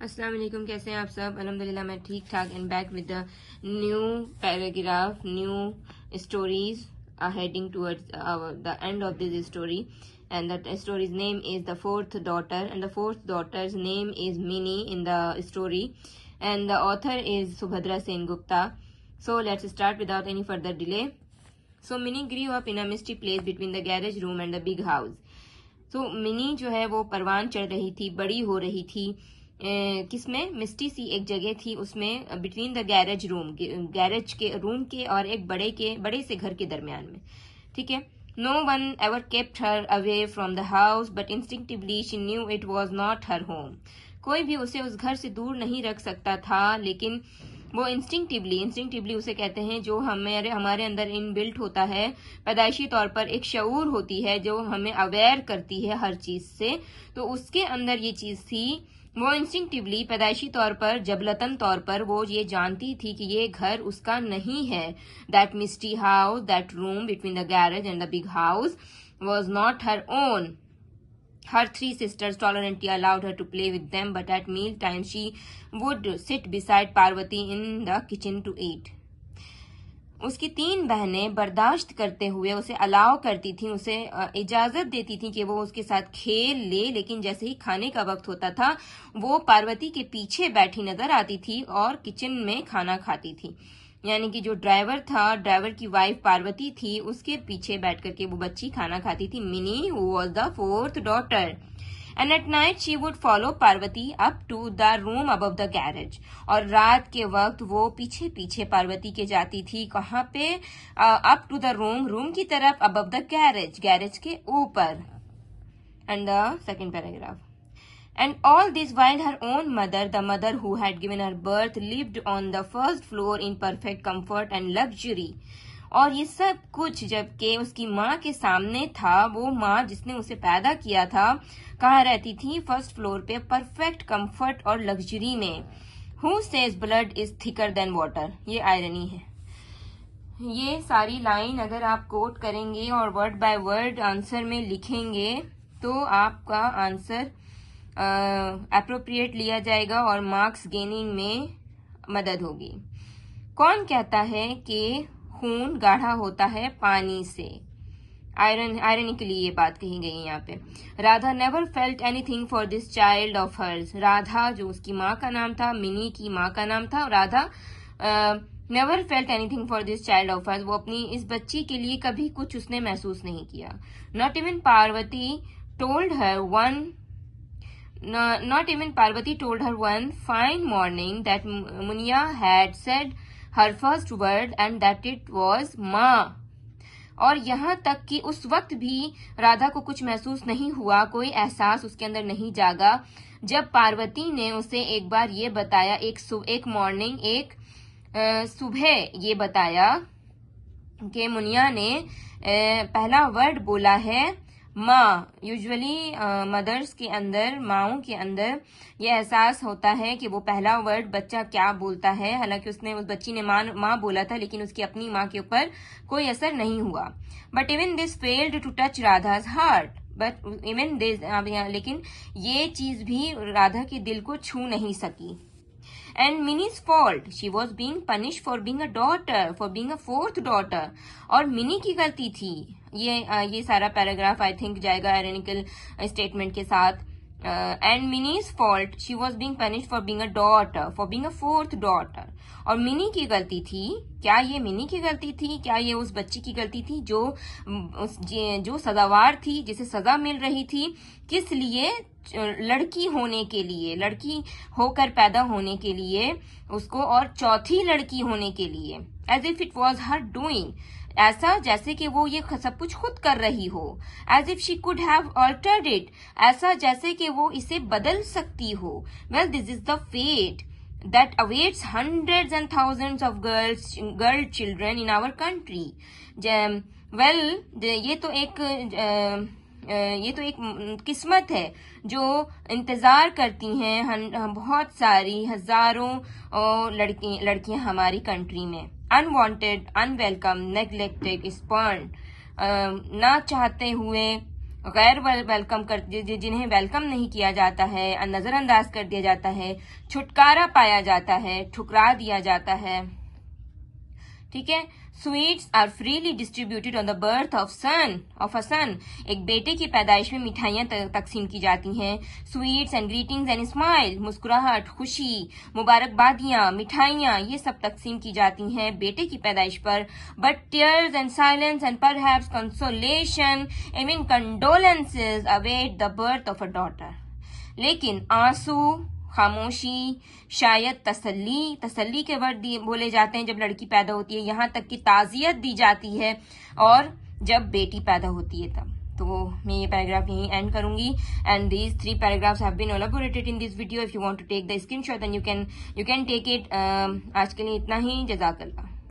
अस्सलाम वालेकुम, कैसे हैं आप सब? अल्हम्दुलिल्लाह मैं ठीक ठाक and back with the new paragraph, new stories heading towards the end of this story. And the story's name is The Fourth Daughter, and the fourth daughter's name is Minnie in the story, and the author is Subhadra Sen Gupta. So let's start without any further delay. So Minnie grew up in a misty place between the garage room and the big house. So mini जो है वो परवान चढ़ रही थी, बड़ी हो रही थी किसमें, मिस्टी सी एक जगह थी उसमें, between the garage room, garage के रूम के और एक बड़े से घर के दरमियान में, ठीक है. No one ever kept her away from the house but instinctively she knew it was not her home. कोई भी उसे उस घर से दूर नहीं रख सकता था, लेकिन वो इंस्टिंक्टिवली उसे कहते हैं जो हमारे अंदर इनबिल्ट होता है, पैदाइशी तौर पर एक शऊर होती है जो हमें अवेयर करती है हर चीज से. तो उसके अंदर ये चीज थी, वो इंस्टिंक्टिवली पैदाइशी तौर पर, जबलतन तौर पर वो ये जानती थी कि ये घर उसका नहीं है. That misty house, that room between the garage and the big house was not her own. Her three sisters tolerantly allowed her to play with them, but at meal time she would sit beside Parvati in the kitchen to eat. उसकी तीन बहनें बर्दाश्त करते हुए उसे allow करती थी, उसे इजाजत देती थी कि वो उसके साथ खेल ले, लेकिन जैसे ही खाने का वक्त होता था वो पार्वती के पीछे बैठी नजर आती थी और किचन में खाना खाती थी. यानी कि जो ड्राइवर था, ड्राइवर की वाइफ पार्वती थी, उसके पीछे बैठ करके वो बच्ची खाना खाती थी. Mini was the fourth daughter and at night she would follow Parvati up to the room above the garage. और रात के वक्त वो पीछे पीछे पार्वती के जाती थी. कहाँ पे? अप टू द रूम की तरफ, अबव द गैरेज के ऊपर. And the second paragraph. And all this while her own mother, the mother who had given her birth, lived on the first floor in perfect comfort and luxury. और ये सब कुछ जबकि उसकी माँ के सामने था, वो माँ जिसने उसे पैदा किया था, कहाँ रहती थी? फर्स्ट फ्लोर पे, परफेक्ट कंफर्ट और लग्जरी में. Who says blood is thicker than water? ये आयरनी है. ये सारी लाइन अगर आप कोट करेंगे और वर्ड बाय वर्ड आंसर में लिखेंगे तो आपका आंसर अप्रोप्रिएट लिया जाएगा और मार्क्स गेनिंग में मदद होगी. कौन कहता है कि खून गाढ़ा होता है पानी से? आयरनी के लिए ये बात कही गई है यहाँ पे. Radha never felt anything for this child of hers. Radha जो उसकी माँ का नाम था, मिनी की माँ का नाम था. Radha never felt anything for this child of hers. वो अपनी इस बच्ची के लिए कभी कुछ उसने महसूस नहीं किया. Not even Parvati told her one fine morning that Munia had said her first word and that it was माँ. और यहाँ तक कि उस वक्त भी राधा को कुछ महसूस नहीं हुआ, कोई एहसास उसके अंदर नहीं जागा, जब पार्वती ने उसे एक बार ये बताया, एक मॉर्निंग, एक सुबह ये बताया कि मुनिया ने पहला वर्ड बोला है माँ. यूजुअली मदर्स के अंदर, माओं के अंदर ये एहसास होता है कि वो पहला वर्ड बच्चा क्या बोलता है. हालांकि उस बच्ची ने माँ बोला था, लेकिन उसकी अपनी माँ के ऊपर कोई असर नहीं हुआ. But even this failed to touch Radha's heart. लेकिन ये चीज भी राधा के दिल को छू नहीं सकी. And Minnie's fault. She was being punished for being a daughter, for being a fourth daughter. और मिनी की गलती थी. ये सारा पैराग्राफ आई थिंक जाएगा आयरनिकल स्टेटमेंट के साथ. And Minnie's fault. She was being punished for being a daughter, for being a fourth daughter. और मिनी की गलती थी. क्या ये मिनी की गलती थी? क्या ये उस बच्ची की गलती थी जो सजावार थी, जिसे सजा मिल रही थी? किस लिए? लड़की होने के लिए, लड़की होकर पैदा होने के लिए उसको, और चौथी लड़की होने के लिए. As if it was her doing. ऐसा जैसे कि वो ये सब कुछ खुद कर रही हो. As if she could have altered it. ऐसा जैसे कि वो इसे बदल सकती हो. Well, this is the fate that awaits hundreds and thousands of girl children in our country. Well, ये तो एक किस्मत है जो इंतजार करती हैं बहुत सारी हजारों लड़कियां हमारी कंट्री में. अनवांटेड, अनवेलकम, नेग्लेक्टेड, स्पॉन्ड, ना चाहते हुए गैर वेलकम कर जिन्हें वेलकम नहीं किया जाता है, नजरअंदाज कर दिया जाता है, छुटकारा पाया जाता है, ठुकरा दिया जाता है। ठीक है। Sweets are freely distributed on the birth of a son. एक बेटे की पैदाइश में मिठाइयां तकसीम की जाती हैं। Sweets and greetings and smile, मुस्कुराहट, खुशी, मुबारकबादियां, मिठाइयां, ये सब तकसीम की जाती हैं बेटे की पैदाइश पर। But tears and silence and perhaps consolation even condolences await the birth of a daughter. लेकिन आंसू, खामोशी, शायद तसल्ली के वर्ड बोले जाते हैं जब लड़की पैदा होती है, यहाँ तक कि ताजियत दी जाती है और जब बेटी पैदा होती है तब। तो मैं ये पैराग्राफ यहीं एंड करूंगी। And these 3 paragraphs have been elaborated in this video. If you want to take the screenshot then you can take it. आज के लिए इतना ही। जज़ाकल्लाह।